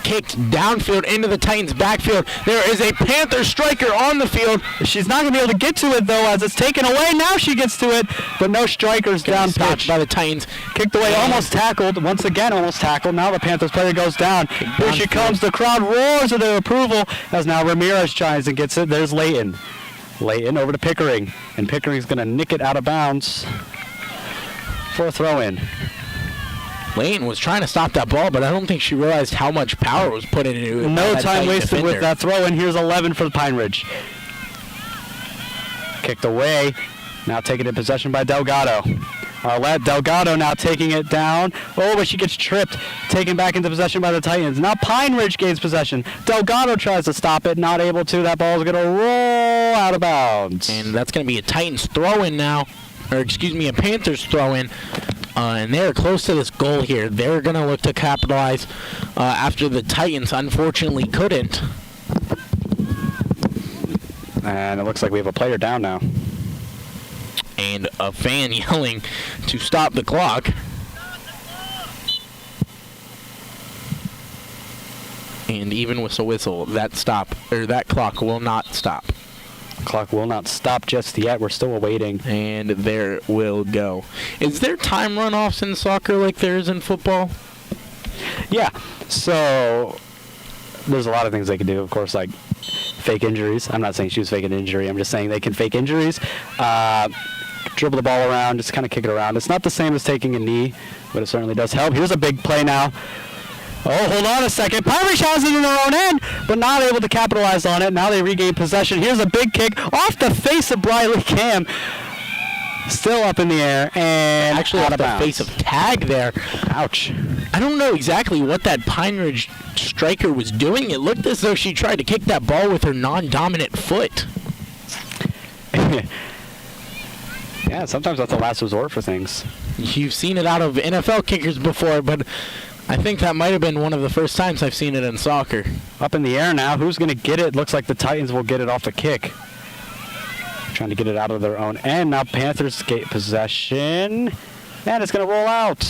Kicked downfield into the Titans' backfield. There is a Panther striker on the field. She's not going to be able to get to it, though, as it's taken away. Now she gets to it, but no strikers down Stopped pitch. by the Titans. Kicked away, almost tackled. Once again, almost tackled. Now the Panthers player goes down. Here she downfield. comes. The crowd roars with their approval as now Ramirez tries and gets it. There's Layton. Layton over to Pickering, and Pickering's going to nick it out of bounds for a throw-in. Layton was trying to stop that ball, but I don't think she realized how much power was put into it. by No that time Titan wasted with defender. that throw, and here's 11 for the Pine Ridge. Kicked away. Now taken in possession by Delgado. Arlette Delgado now taking it down. Oh, but she gets tripped. Taken back into possession by the Titans. Now Pine Ridge gains possession. Delgado tries to stop it. Not able to. That ball is going to roll out of bounds. And that's going to be a Titans throw-in now. Or, excuse me, a Panthers throw-in. And they're close to this goal here. They're going to look to capitalize after the Titans unfortunately couldn't. And it looks like we have a player down now. And a fan yelling to stop the clock. And even with a whistle, that clock will not stop. Clock will not stop just yet. We're still awaiting. And there will go. Is there time runoffs in soccer like there is in football? Yeah. So there's a lot of things they can do. Of course, like fake injuries. I'm not saying she was faking an injury. I'm just saying they can fake injuries. Dribble the ball around, just kind of kick it around. It's not the same as taking a knee, but it certainly does help. Here's a big play now. Oh, hold on a second. Pine Ridge has it in their own end, but not able to capitalize on it. Now they regain possession. Here's a big kick off the face of Briley Cam. Still up in the air and Actually out of the face of tag there. Ouch. I don't know exactly what that Pine Ridge striker was doing. It looked as though she tried to kick that ball with her non-dominant foot. Yeah, sometimes that's the last resort for things. You've seen it out of NFL kickers before, but I think that might have been one of the first times I've seen it in soccer. Up in the air now. Who's going to get it? Looks like the Titans will get it off the kick. Trying to get it out of their own end. Now Panthers get possession. And it's going to roll out.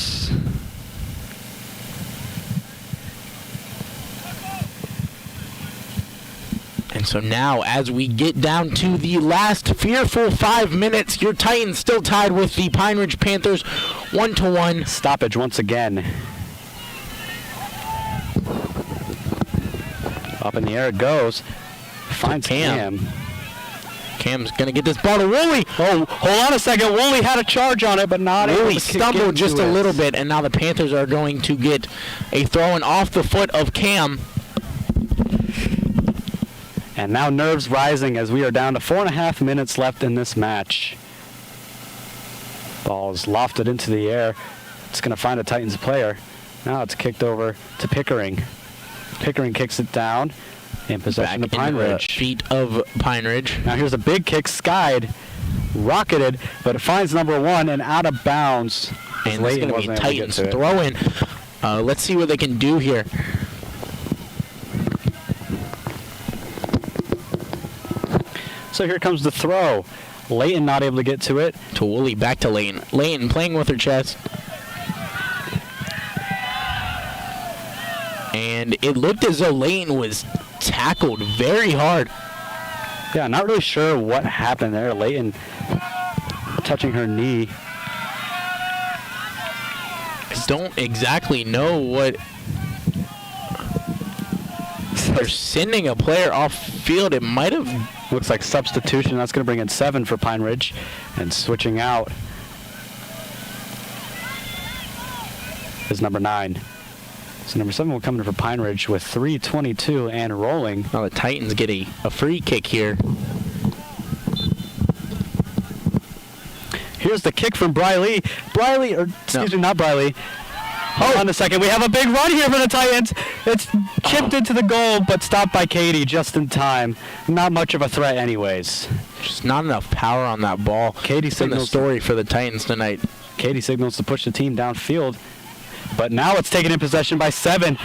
And so now, as we get down to the last fearful 5 minutes, your Titans still tied with the Pine Ridge Panthers 1-1. Stoppage once again. Up in the air it goes. Finds Cam. Cam. Cam's going to get this ball to Woolley. Oh, hold on a second. Woolley had a charge on it, but not able Woolley to stumbled just a it. little bit, and now the Panthers are going to get a throw-in off the foot of Cam. And now nerves rising as we are down to 4.5 minutes left in this match. Ball is lofted into the air. It's going to find a Titans player. Now it's kicked over to Pickering. Pickering kicks it down in possession Back of Pine into the Ridge. feet of Pine Ridge. Now here's a big kick, skied, rocketed, but it finds number one and out of bounds. And it's going to be Titans throw-in. Let's see what they can do here. So here comes the throw. Layton not able to get to it. To Woolley, back to Layton. Layton playing with her chest. And it looked as though Layton was tackled very hard. Yeah, not really sure what happened there. Layton touching her knee. I don't exactly know what... They're sending a player off field. It might have... Looks like substitution. That's going to bring in 7 for Pine Ridge. And switching out is number 9. So number 7 will come in for Pine Ridge with 3:22 and rolling. Now the Titans get a free kick here. Here's the kick from Briley. Briley, or excuse me, not Briley. Hold on a second. We have a big run here for the Titans. It's chipped into the goal, but stopped by Katie just in time. Not much of a threat anyways. Just not enough power on that ball. Katie It's in the signals story for the Titans tonight. Katie signals to push the team downfield. But now it's taken in possession by 7.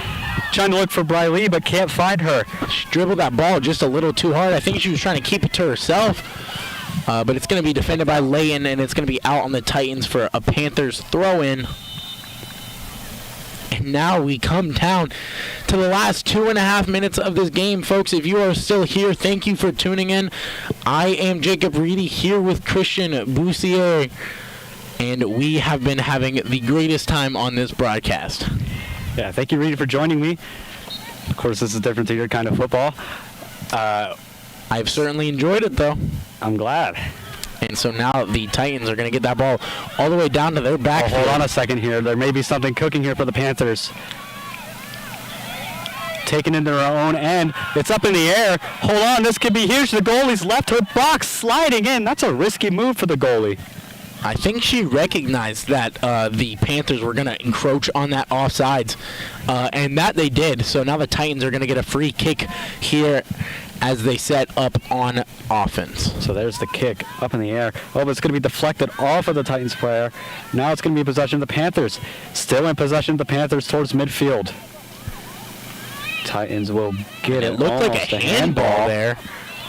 Trying to look for Briley, but can't find her. She dribbled that ball just a little too hard. I think she was trying to keep it to herself. But it's going to be defended by Layton, and it's going to be out on the Titans for a Panthers throw-in. And now we come down to the last 2.5 minutes of this game. Folks, if you are still here, thank you for tuning in. I am Jacob Reedy here with Christian Boussier, and we have been having the greatest time on this broadcast. Yeah, thank you, Reedy, for joining me. Of course, this is different to your kind of football. I've certainly enjoyed it, though. I'm glad. And so now the Titans are going to get that ball all the way down to their back. Hold on a second here. There may be something cooking here for the Panthers. Taken into their own end. It's up in the air. Hold on, this could be huge. The goalie's left her box sliding in. That's a risky move for the goalie. I think she recognized that the Panthers were going to encroach on that offsides, and that they did. So now the Titans are going to get a free kick here as they set up on offense. So there's the kick up in the air. Oh, but it's going to be deflected off of the Titans player. Now it's going to be possession of the Panthers. Still in possession of the Panthers towards midfield. Titans will get it. It looked like a handball there.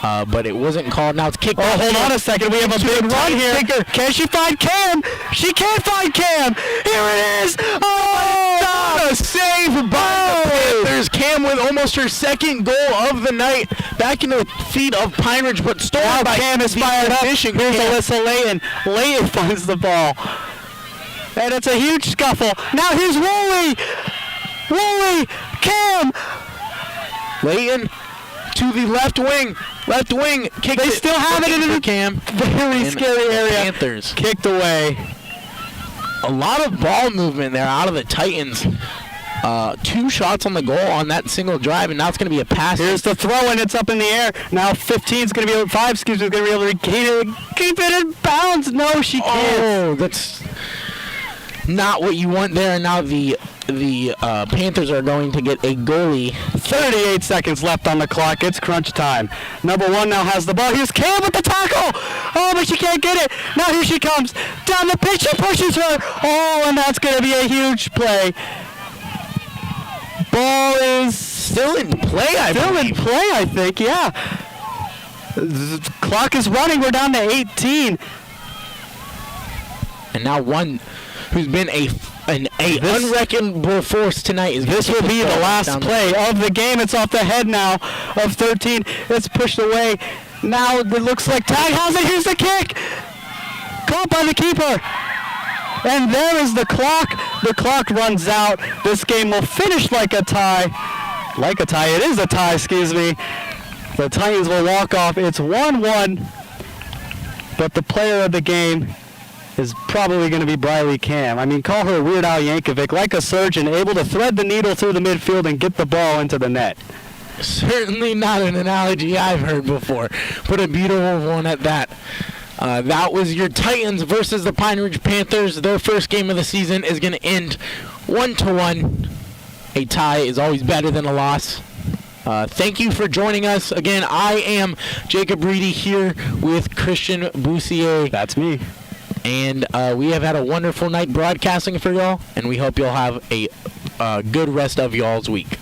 But it wasn't called. Now it's kicked. Oh, hold on a second. We have a big run here. Can she find Cam? She can't find Cam. Here it is. Oh, a save by the Panthers. Cam with almost her second goal of the night. Back into the feet of Pine Ridge, but stolen by Cam is fired up. Here's Alyssa Layton. Layton finds the ball. And it's a huge scuffle. Now here's Woolley. Woolley. Cam. Layton to the left wing. Left wing. Kicks They it. still have it in for the Cam. very And scary the area. Panthers. Kicked away. A lot of ball movement there out of the Titans. 2 shots on the goal on that single drive, and now it's going to be a pass. Here's the throw, and it's up in the air. Now 15 is going to be able, 5 excuse me, is going to be able to regain it. Keep it in bounds. No, she can't. Oh, that's not what you want there. And now the Panthers are going to get a goalie. 38 seconds left on the clock. It's crunch time. Number 1 now has the ball. Here's Cam with the tackle. Oh, but she can't get it. Now here she comes. Down the pitch. She pushes her. Oh, and that's going to be a huge play. Ball is Still in play, I still in believe. play, I think. Yeah. The clock is running. We're down to 18. And now one who's been an unreckonable force tonight is This will be the last play of the game. It's off the head now of 13. It's pushed away. Now it looks like tag has it. Here's the kick. Caught by the keeper. And there is the clock. The clock runs out. This game will finish like a tie. Like a tie. It is a tie, excuse me. The Titans will walk off. It's 1-1. But the player of the game is probably going to be Briley Cam. I mean, call her Weird Al Yankovic, like a surgeon, able to thread the needle through the midfield and get the ball into the net. Certainly not an analogy I've heard before, but a beautiful one at that. That was your Titans versus the Pine Ridge Panthers. Their first game of the season is going to end 1-1. A tie is always better than a loss. Thank you for joining us. Again, I am Jacob Reedy here with Christian Boussier. That's me. And we have had a wonderful night broadcasting for y'all, and we hope you'll have a good rest of y'all's week.